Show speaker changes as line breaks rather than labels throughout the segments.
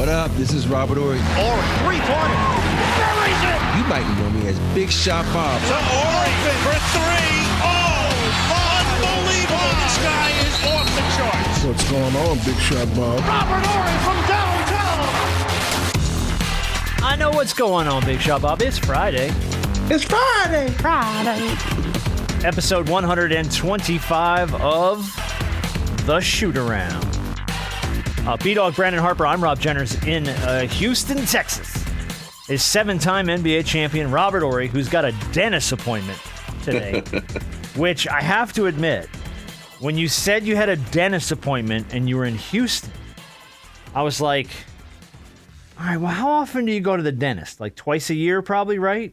What up? This is Robert Horry.
Horry, three-pointer. Buries it.
You might know me as Big Shot Bob.
To Horry for three. Oh, unbelievable. This guy is off the charts.
What's going on, Big Shot Bob?
Robert Horry from downtown.
I know what's going on, Big Shot Bob. It's Friday.
It's Friday.
Episode 125 of The Shoot-Around. B-Dog Brandon Harper, I'm Rob Jenners in Houston, Texas. Is seven-time NBA champion Robert Horry, who's got a dentist appointment today, which I have to admit, when you said you had a dentist appointment and you were in Houston, I was like, all right, well, how often do you go to the dentist? Like twice a year probably, right?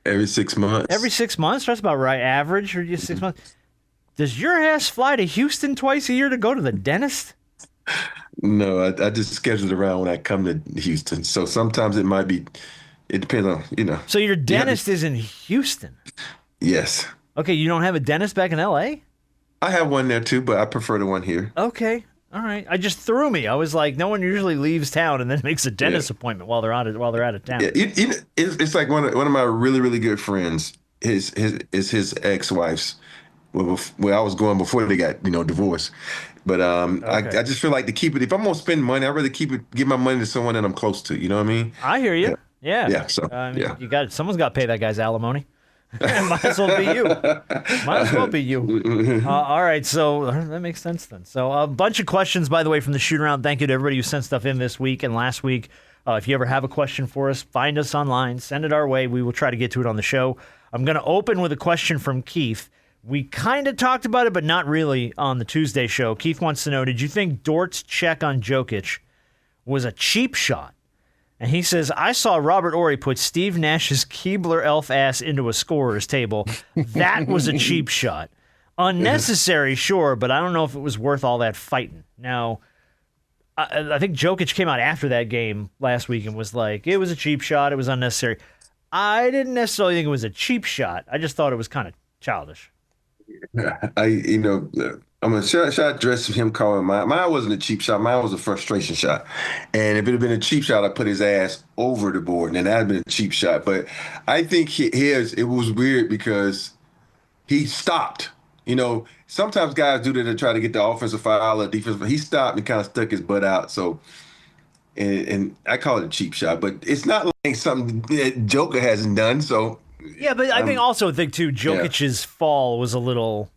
Every 6 months.
Every 6 months? That's about right. Average or just 6 months? Does your ass fly to Houston twice a year to go to the dentist?
No, I just schedule it around when I come to Houston. So sometimes it might be, it depends on,
So your dentist is in Houston?
Yes.
Okay, you don't have a dentist back in L.A.?
I have one there too, but I prefer the one here.
Okay, all right. I just threw me. I was like, no one usually leaves town and then makes a dentist appointment while they're out of town.
Yeah, it's like one of my really, really good friends. His ex-wife's. Well, I was going before they got divorced. But
Okay.
I just feel like to keep it. If I'm gonna spend money, I'd rather give my money to someone that I'm close to. You know what I mean?
I hear you. Yeah.
Yeah. So
yeah. Someone's got to pay that guy's alimony. Might as well be you. Might as well be you. All right, so that makes sense then. So a bunch of questions, by the way, from the shoot-around. Thank you to everybody who sent stuff in this week and last week. If you ever have a question for us, find us online, send it our way. We will try to get to it on the show. I'm going to open with a question from Keith. We kind of talked about it, but not really on the Tuesday show. Keith wants to know, did you think Dort's check on Jokic was a cheap shot? And he says, I saw Robert Horry put Steve Nash's Keebler elf ass into a scorer's table. That was a cheap shot. Unnecessary, sure, but I don't know if it was worth all that fighting. Now, I think Jokic came out after that game last week and was like, it was a cheap shot, it was unnecessary. I didn't necessarily think it was a cheap shot. I just thought it was kind of childish.
I'm gonna should I address him calling mine. Mine wasn't a cheap shot. Mine was a frustration shot. And if it had been a cheap shot, I put his ass over the board, and then that'd been a cheap shot. But I think it was weird because he stopped. Sometimes guys do that to try to get the offensive foul or defense, but he stopped and kind of stuck his butt out. So, and I call it a cheap shot, but it's not like something that Joker hasn't done. So.
Yeah, but I think too, Jokic's fall was a little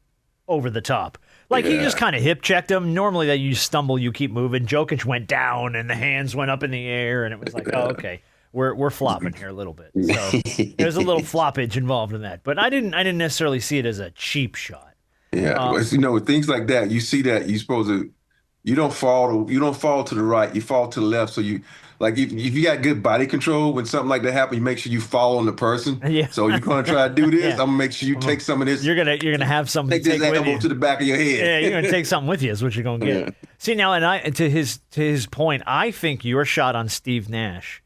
over the top. Like, he just kind of hip checked him. Normally that you stumble, you keep moving. Jokic went down and the hands went up in the air, and it was like, oh, okay, we're flopping here a little bit. So there's a little floppage involved in that. But I didn't necessarily see it as a cheap shot.
Yeah, with things like that, you see that you don't fall to the right, you fall to the left. So you. Like, if you got good body control, when something like that happens, you make sure you fall on the person. Yeah. So you're going to try to do this, I'm going to make sure you take some of this.
You're gonna have something
take this elbow to the back of your head.
Yeah, you're going to take something with you is what you're going to get. Yeah. See, now, and to his point, I think your shot on Steve Nash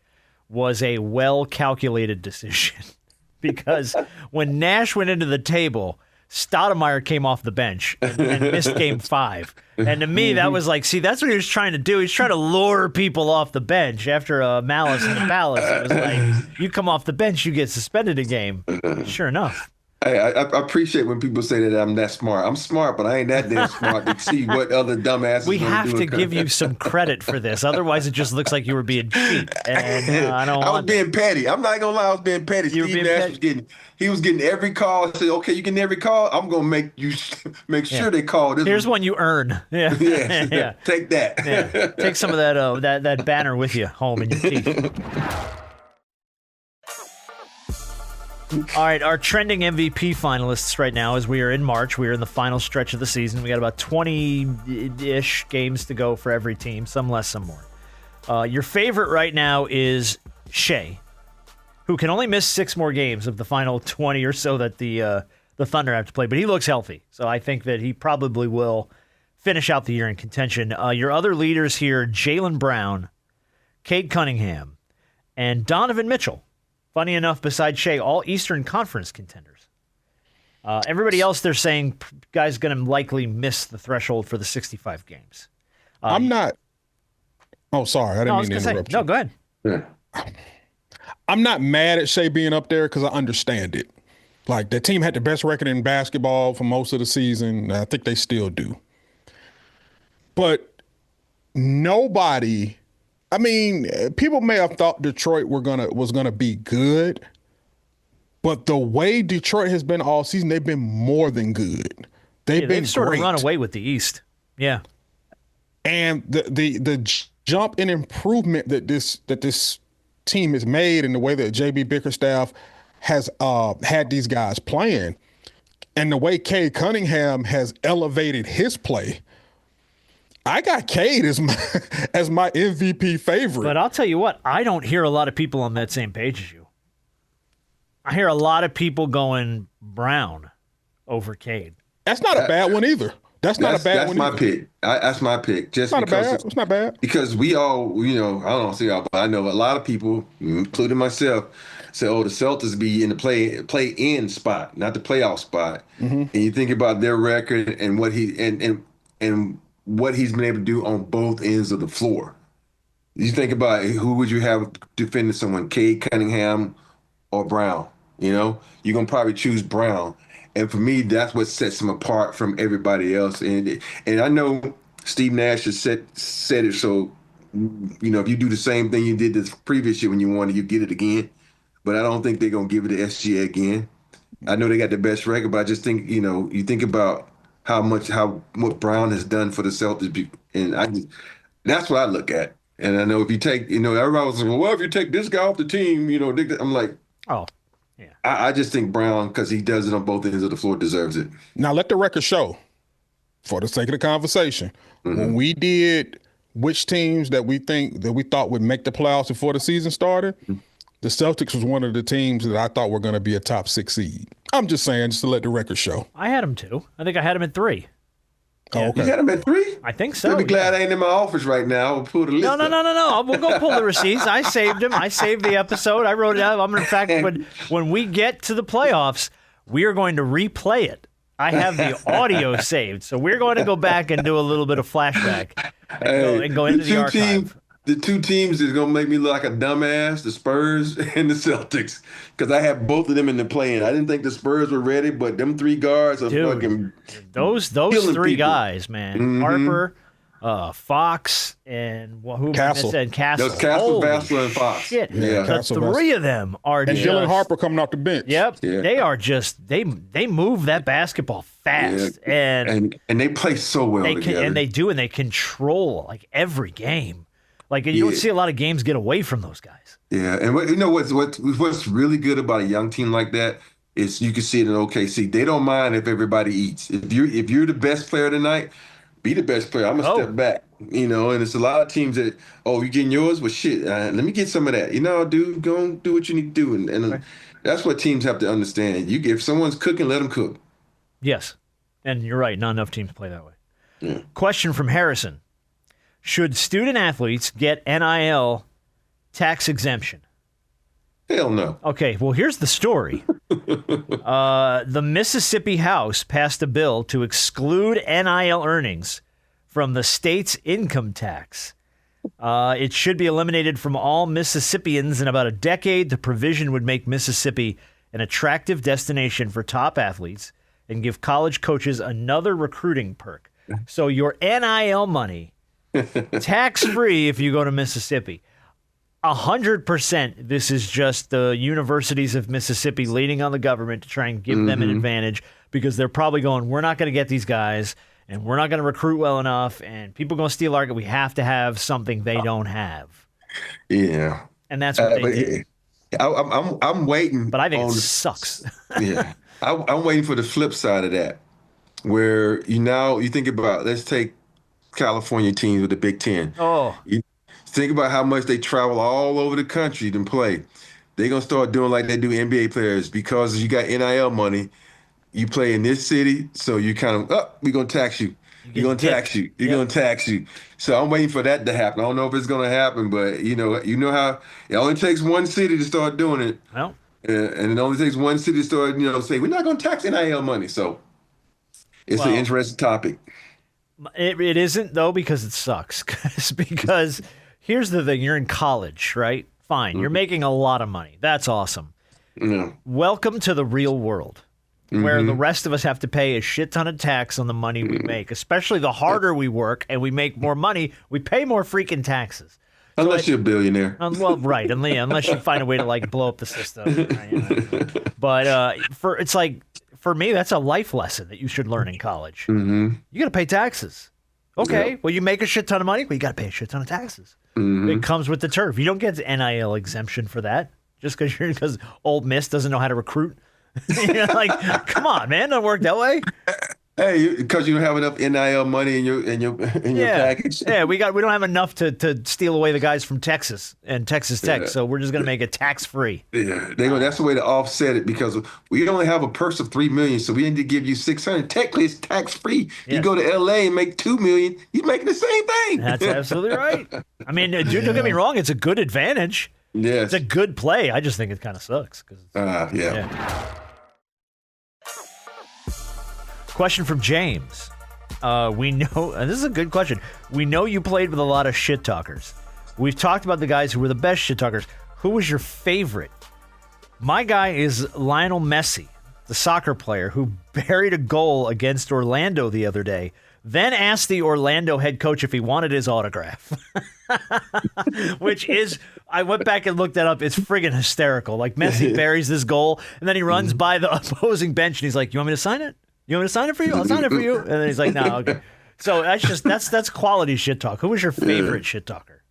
was a well-calculated decision. Because when Nash went into the table, Stoudemire came off the bench and missed game 5. And to me, that was like, see, that's what he was trying to do. He's trying to lure people off the bench after Malice in the Palace. It was like, you come off the bench, you get suspended a game. Sure enough.
I appreciate when people say that I'm that smart. I'm smart, but I ain't that damn smart to see what other dumbasses
We have to give you some credit for this. Otherwise, it just looks like you were being cheap. And I was
being petty. I'm not going to lie. I was being petty. Steve Nash was getting every call. I said, okay, you getting every call? I'm going to make sure they call.
Here's one you earn. Yeah.
Yeah. Take that.
Yeah. Take some of that banner with you home in your teeth. All right, our trending MVP finalists right now, as we are in March, we are in the final stretch of the season. We got about 20-ish games to go for every team, some less, some more. Your favorite right now is Shea, who can only miss 6 more games of the final 20 or so that the Thunder have to play, but he looks healthy, so I think that he probably will finish out the year in contention. Your other leaders here, Jaylen Brown, Cade Cunningham, and Donovan Mitchell. Funny enough, besides Shea, all Eastern Conference contenders. Everybody else, they're saying, guy's going to likely miss the threshold for the 65 games.
I'm not
Oh, sorry. I
No, I
didn't
was
mean
gonna
to
say,
interrupt you.
no, go ahead.
I'm not mad at Shea being up there because I understand it. Like, the team had the best record in basketball for most of the season. I think they still do. But nobody, I mean, people may have thought Detroit was gonna be good, but the way Detroit has been all season, they've been more than good. They've
sort
great.
of run away with the East. Yeah.
And the jump in improvement that this team has made in the way that JB Bickerstaff has had these guys playing, and the way Cade Cunningham has elevated his play, I got Cade as my MVP favorite.
But I'll tell you what, I don't hear a lot of people on that same page as you. I hear a lot of people going Brown over Cade.
That's not a bad one either. That's not a bad one.
That's my pick. That's my pick. Just
it's
because
it's not bad.
Because we all, I don't see y'all, but I know a lot of people, including myself, say, "Oh, the Celtics be in the play-in spot, not the playoff spot." Mm-hmm. And you think about their record and what and what he's been able to do on both ends of the floor. You think about who would you have defending someone, Cade Cunningham or Brown? You're gonna probably choose Brown. And for me, that's what sets him apart from everybody else. And I know Steve Nash has said it. So, if you do the same thing you did this previous year when you won it, you get it again. But I don't think they're going to give it to SGA again. I know they got the best record, but I just think, you think about what Brown has done for the Celtics. And that's what I look at. And I know if you take, everybody was like, well, if you take this guy off the team, I'm like,
oh. Yeah.
I just think Brown, because he does it on both ends of the floor, deserves it.
Now, let the record show, for the sake of the conversation, when we did which teams that we thought would make the playoffs before the season started, the Celtics was one of the teams that I thought were going to be a top 6 seed. I'm just saying, just to let the record show.
I had him too. I think I had him at 3.
Oh, okay.
You had him at 3?
I think so.
I'll be glad I ain't in my office right now. We'll pull the list
No.
up.
We'll go pull the receipts. I saved him. I saved the episode. I wrote it out. In fact, when we get to the playoffs, we are going to replay it. I have the audio saved, so we're going to go back and do a little bit of flashback and go into the archive.
The two teams is going to make me look like a dumbass, the Spurs and the Celtics, because I have both of them in the play-in. I didn't think the Spurs were ready, but them 3 guards are fucking
those 3
people.
guys, man. Mm-hmm. Harper, Fox, and who
Castle.
Said Castle.
Those Castle, Vassell, and Fox.
Shit.
Yeah.
The 3 of them are
and
just...
Jaylen Harper coming off the bench.
Yep.
Yeah.
They are just... They move that basketball fast.
Yeah. And they play so well together.
And they control, like, every game. Like, you don't see a lot of games get away from those guys.
Yeah, and what's really good about a young team like that is you can see it in OKC. They don't mind if everybody eats. If you're the best player tonight, be the best player. I'm gonna step back. And it's a lot of teams that, you're getting yours? Well, shit, let me get some of that. Dude, go and do what you need to do. And that's what teams have to understand. If someone's cooking, let them cook.
Yes, and you're right. Not enough teams play that way.
Yeah.
Question from Harrison. Should student athletes get NIL tax exemption?
Hell no.
Okay, well, here's the story. The Mississippi House passed a bill to exclude NIL earnings from the state's income tax. It should be eliminated from all Mississippians in about a decade. The provision would make Mississippi an attractive destination for top athletes and give college coaches another recruiting perk. So your NIL money... tax-free if you go to Mississippi. 100%, this is just the universities of Mississippi leaning on the government to try and give them an advantage because they're probably going, we're not going to get these guys, and we're not going to recruit well enough, and people are going to steal our... We have to have something they don't have.
Yeah.
And that's what they did.
I'm waiting.
But I think it sucks.
Yeah. I'm waiting for the flip side of that, where you think about, let's take California teams with the Big Ten. You think about how much they travel all over the country to play. They're going to start doing like they do NBA players because you got NIL money. You play in this city, so you kind of, we're going to tax you. You're going to tax you. You're going to tax you. So I'm waiting for that to happen. I don't know if it's going to happen, but you know how it only takes one city to start doing it.
Well,
and it only takes one city to start, say, we're not going to tax NIL money. So it's an interesting topic.
It isn't, though, because it sucks. Because Here's the thing. You're in college, right? Fine. You're making a lot of money. That's awesome.
Yeah.
Welcome to the real world, where the rest of us have to pay a shit ton of tax on the money we make, especially the harder we work and we make more money, we pay more freaking taxes.
Unless you're a billionaire.
Well, right, and unless you find a way to like blow up the system. But for me, that's a life lesson that you should learn in college. You got to pay taxes. Okay, well, you make a shit ton of money, well, you got to pay a shit ton of taxes. It comes with the turf. You don't get the NIL exemption for that just because Ole Miss doesn't know how to recruit. You're like, come on, man, don't work that way.
Hey, because you don't have enough NIL money in your package.
Yeah, we don't have enough to steal away the guys from Texas and Texas Tech, so we're just gonna make it tax free.
Yeah, that's the way to offset it because we only have a purse of $3 million, so we need to give you $600. Technically, it's tax free.
Yeah.
You go to LA and make $2 million, you're making the same thing.
That's absolutely right. I mean, dude, don't get me wrong; it's a good advantage.
Yes.
It's a good play. I just think it kind of sucks.
Yeah.
Question from James. We know, and this is a good question. We know you played with a lot of shit talkers. We've talked about the guys who were the best shit talkers. Who was your favorite? My guy is Lionel Messi, the soccer player who buried a goal against Orlando the other day, then asked the Orlando head coach if he wanted his autograph. Which is, I went back and looked that up. It's friggin' hysterical. Like Messi buries this goal, and then he runs by the opposing bench, and he's like, "You want me to sign it? You want me to sign it for you? I'll sign it for you." And then he's like, "No, okay." So that's quality shit talk. Who was your favorite shit talker?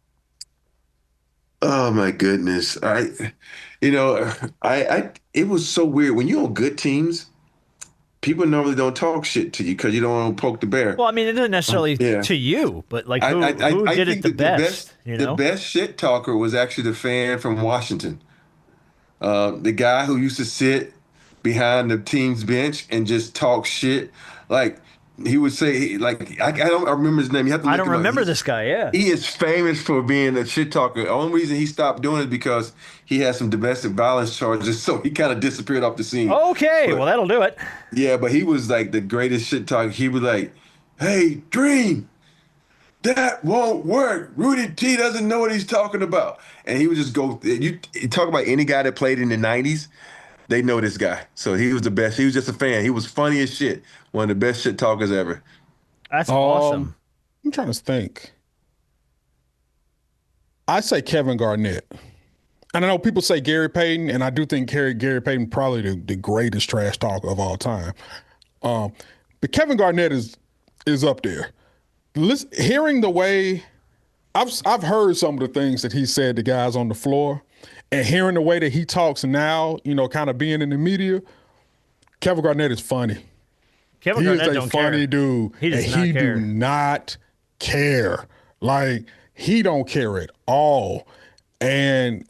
Oh my goodness. It was so weird. When you're on good teams, people normally don't talk shit to you because you don't want to poke the bear.
Well, I mean, it isn't necessarily to you, but like who did it the best?
The best shit talker was actually the fan from Washington. The guy who used to sit behind the team's bench and just talk shit. Like he would say, like I don't remember his name. You have to.
I don't remember this guy. Yeah,
he is famous for being a shit talker. The only reason he stopped doing it because he had some domestic violence charges, so he kind of disappeared off the scene.
Okay, well that'll do it.
Yeah, but he was like the greatest shit talker. He was like, "Hey, Dream, that won't work. Rudy T doesn't know what he's talking about," and he would just go. You talk about any guy that played in the '90s. They know this guy. So he was the best. He was just a fan. He was funny as shit. One of the best shit talkers ever.
That's awesome.
I'm trying to think. I say Kevin Garnett. And I know people say Gary Payton, and I do think Gary Payton probably the greatest trash talker of all time. But Kevin Garnett is up there. Hearing the way I've heard some of the things that he said to guys on the floor. And hearing the way that he talks now, kind of being in the media, Kevin Garnett is funny.
Kevin Garnett
is a funny dude.
He does not care.
Do not care. Like, he don't care at all. And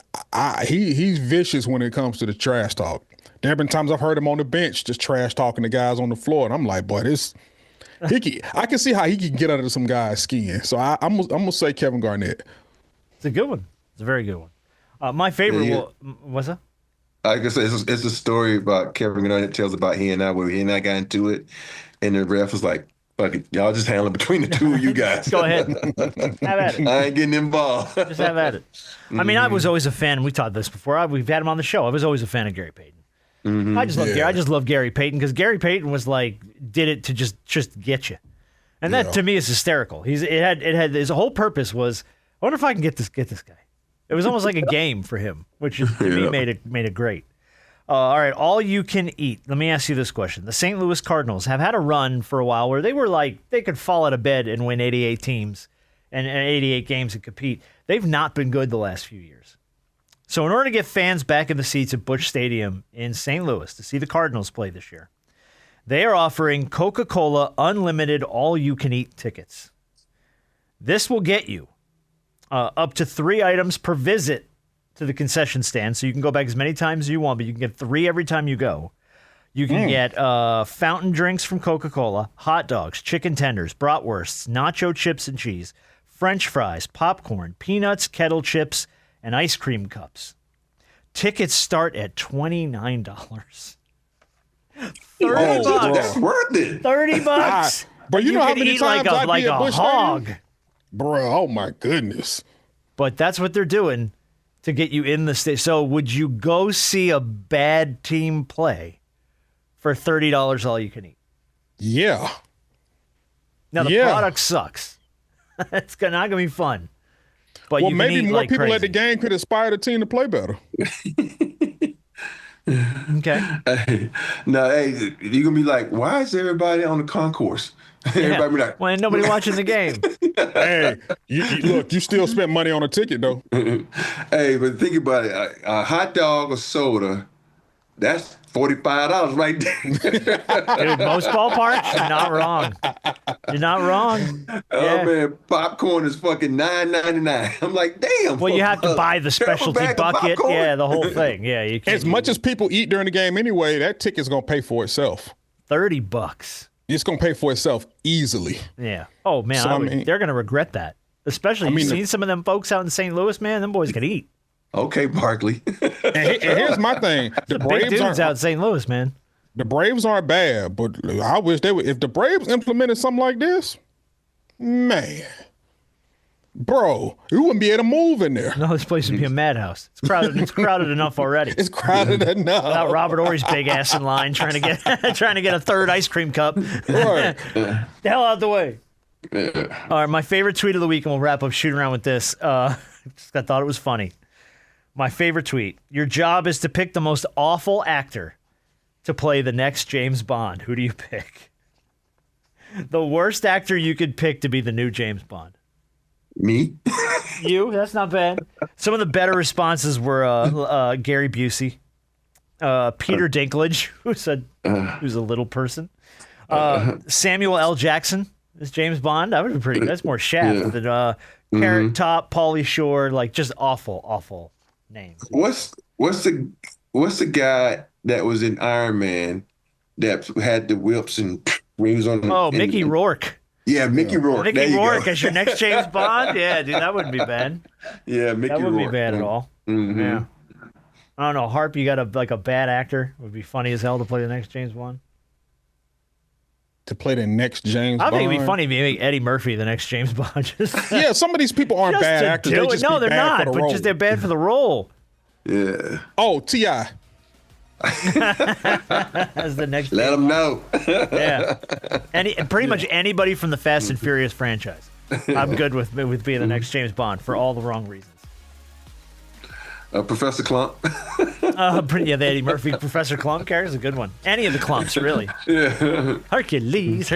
he's vicious when it comes to the trash talk. There have been times I've heard him on the bench just trash talking to guys on the floor, and I'm like, boy, I can see how he can get under some guy's skin. So I'm gonna say Kevin Garnett.
It's a good one. It's a very good one. My favorite what's that?
I guess it's a story about Kevin Garnett tells about he and I, where he and I got into it, and the ref was like, "Fuck it, y'all just handle it between the two of you guys."
Go ahead. Have at it.
I ain't getting involved.
Just have at it. I mean, I was always a fan. We taught this before. We've had him on the show. I was always a fan of Gary Payton. I just love Gary Payton because Gary Payton was like, did it to just get you. And that to me is hysterical. It had his whole purpose was, I wonder if I can get this guy. It was almost like a game for him, which to me made it great. All right, all you can eat. Let me ask you this question. The St. Louis Cardinals have had a run for a while where they were like, they could fall out of bed and win 88 teams and 88 games and compete. They've not been good the last few years. So in order to get fans back in the seats at Busch Stadium in St. Louis to see the Cardinals play this year, they are offering Coca-Cola unlimited all-you-can-eat tickets. This will get you up to 3 items per visit to the concession stand, so you can go back as many times as you want, but you can get 3 every time you go. You can get fountain drinks from Coca-Cola, hot dogs, chicken tenders, bratwursts, nacho chips and cheese, French fries, popcorn, peanuts, kettle chips, and ice cream cups. Tickets start at $29. $30.
That's worth it.
$30.
But you know how
can
many
eat
times
like a
Busch
hog.
Stadium? Bro, oh my goodness.
But that's what they're doing to get you in the state. So would you go see a bad team play for $30 all you can eat?
Yeah.
Now, the product sucks. It's not going to be fun. But
Well,
you
maybe
can eat
more
like
people
crazy.
at the game could inspire the team to play better.
Okay.
No, hey, you're gonna be like, why is everybody on the concourse? Everybody be like,
Well, ain't nobody watching the game.
Hey, look, you still spent money on a ticket, though.
hey, but think about it. A hot dog or soda, that's $45 right there.
Dude, most ballparks, you're not wrong. You're not wrong.
Oh
Yeah.
man, popcorn is fucking $9.99. I'm like, damn.
Well, you have to buy the specialty
bag of
bucket.
popcorn?
Yeah, the whole thing. Yeah, you can't.
As much as people eat during the game anyway, that ticket's going to pay for itself.
$30.
It's going to pay for itself easily.
Yeah. Oh man,
So, I mean-
they're gonna regret that. Especially, you've seen some of them folks out in St. Louis, man. Them boys can eat.
Okay, Barkley.
And here's my thing: the
Big
Braves
dudes
aren't
out in St. Louis, man.
the Braves aren't bad, but I wish they would. If the Braves implemented something like this, man, bro, you wouldn't be able to move in there.
No, this place would be a madhouse. It's crowded. It's crowded enough already.
It's crowded enough.
Without Robert Horry's big ass in line trying to get a third ice cream cup.
Right.
The hell out the way. All right, my favorite tweet of the week, and we'll wrap up shoot around with this. I thought it was funny. My favorite tweet. Your job is to pick the most awful actor to play the next James Bond. Who do you pick? The worst actor you could pick to be the new James Bond.
Me?
You? That's not bad. Some of the better responses were Gary Busey, Peter Dinklage, who's a little person, Samuel L. Jackson is James Bond. That would be pretty good. That's more Shaft than Carrot Top, Pauly Shore, like just awful names.
What's the guy that was in Iron Man that had the whips and rings on?
Mickey Rourke.
Yeah, Mickey Rourke. There
Mickey
you
Rourke
go.
as your next James Bond? Yeah, dude, that wouldn't be bad.
Yeah, Mickey
That wouldn't
Rourke.
be bad at all.
Mm-hmm.
Yeah. I don't know. Harp, you got a bad actor. It would be funny as hell to play the next James Bond.
To play the next James
I
Bond.
think it'd be funny if you make Eddie Murphy the next James Bond.
Yeah, some of these people aren't
Just
bad
to
actors.
do
They
it.
just
No,
be
they're
bad
not.
for the
But
role.
just they're bad for the role.
Yeah.
Oh, T.I.
As the next.
Let them know.
Yeah. Pretty much anybody from the Fast and Furious franchise. I'm good with being the next James Bond for all the wrong reasons.
Professor Clump.
The Eddie Murphy Professor Clump character is a good one. Any of the Clumps, really.
Yeah.
Hercules.